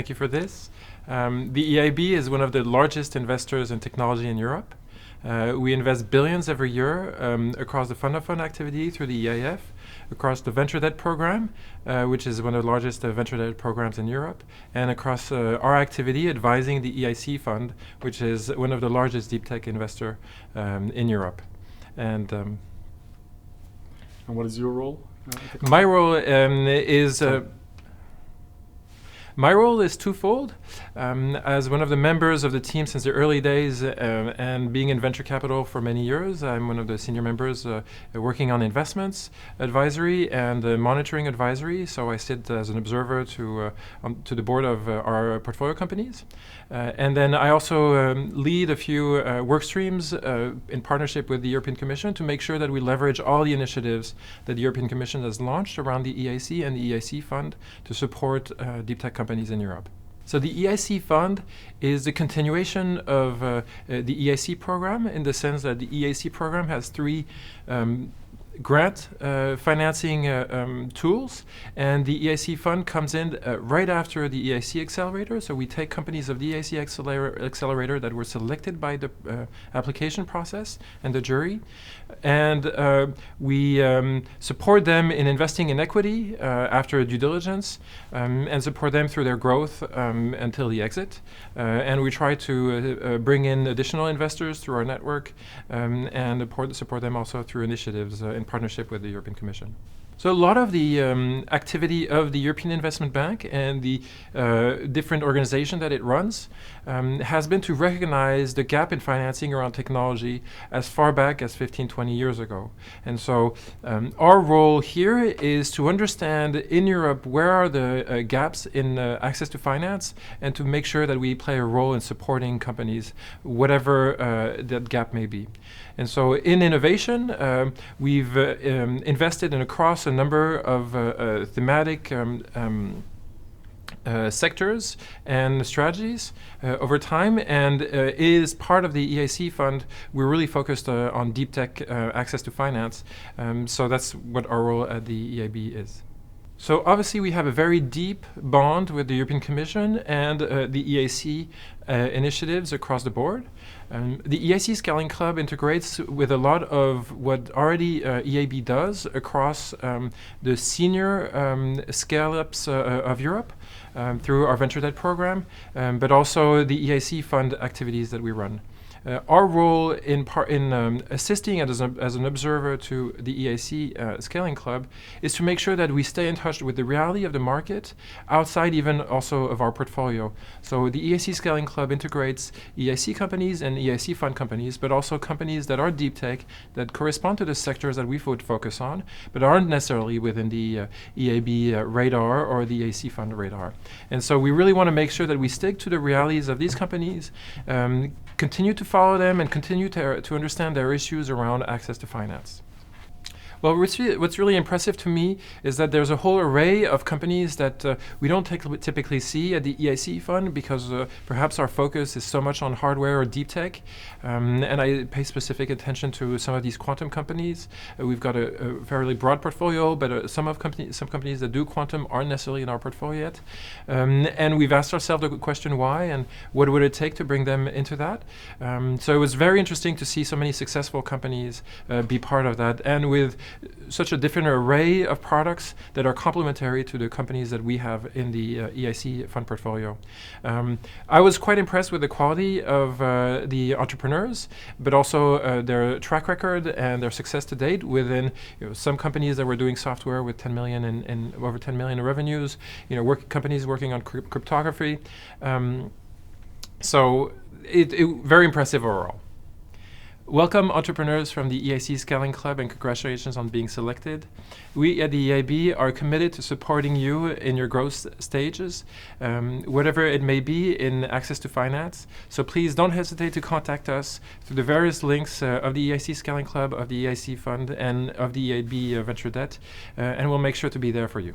thank you for this. The EIB is one of the largest investors in technology in Europe. We invest billions every year across the fund-of-fund activity through the EIF, across the venture debt program, which is one of the largest venture debt programs in Europe, and across our activity advising the EIC Fund, which is one of the largest deep tech investor in Europe. And what is your role? My role is twofold. As one of the members of the team since the early days and being in venture capital for many years, I'm one of the senior members working on investments advisory and monitoring advisory. So I sit as an observer to the board of our portfolio companies. And then I also lead a few work streams in partnership with the European Commission to make sure that we leverage all the initiatives that the European Commission has launched around the EIC and the EIC Fund to support deep tech companies in Europe. So the EIC Fund is the continuation of the EIC program in the sense that the EIC program has three grant financing tools, and the EIC Fund comes in right after the EIC Accelerator. So we take companies of the EIC Accelerator that were selected by the application process and the jury, and we support them in investing in equity after due diligence and support them through their growth until the exit. And we try to bring in additional investors through our network and support them also through initiatives in partnership with the European Commission. So a lot of the activity of the European Investment Bank and the different organization that it runs has been to recognize the gap in financing around technology as far back as 15, 20 years ago. And so our role here is to understand in Europe where are the gaps in access to finance and to make sure that we play a role in supporting companies, whatever that gap may be. And so in innovation, we've invested in across a number of thematic sectors and strategies over time, and is part of the EIC Fund. We're really focused on deep tech access to finance, so that's what our role at the EIB is. So obviously we have a very deep bond with the European Commission and the EIC initiatives across the board. The EIC Scaling Club integrates with a lot of what already EIB does across the senior scale-ups of Europe through our venture debt program, but also the EIC Fund activities that we run. Our role in assisting as an observer to the EIC Scaling Club is to make sure that we stay in touch with the reality of the market outside even also of our portfolio. So the EIC Scaling Club integrates EIC companies and EIC fund companies, but also companies that are deep tech that correspond to the sectors that we would focus on, but aren't necessarily within the EIB radar or the EIC Fund radar. And so we really want to make sure that we stick to the realities of these companies, continue to follow them and continue to understand their issues around access to finance. Well, what's really impressive to me is that there's a whole array of companies that we don't typically see at the EIC Fund because perhaps our focus is so much on hardware or deep tech, and I pay specific attention to some of these quantum companies. We've got a fairly broad portfolio, but some companies that do quantum aren't necessarily in our portfolio yet, and we've asked ourselves the question why and what would it take to bring them into that. So it was very interesting to see so many successful companies be part of that, and with such a different array of products that are complementary to the companies that we have in the EIC Fund portfolio. I was quite impressed with the quality of the entrepreneurs, but also their track record and their success to date within some companies that were doing software with 10 million and over 10 million in revenues, companies working on cryptography. So it very impressive overall. Welcome entrepreneurs from the EIC Scaling Club and congratulations on being selected. We at the EIB are committed to supporting you in your growth stages, whatever it may be in access to finance. So please don't hesitate to contact us through the various links of the EIC Scaling Club, of the EIC Fund, and of the EIB Venture Debt, and we'll make sure to be there for you.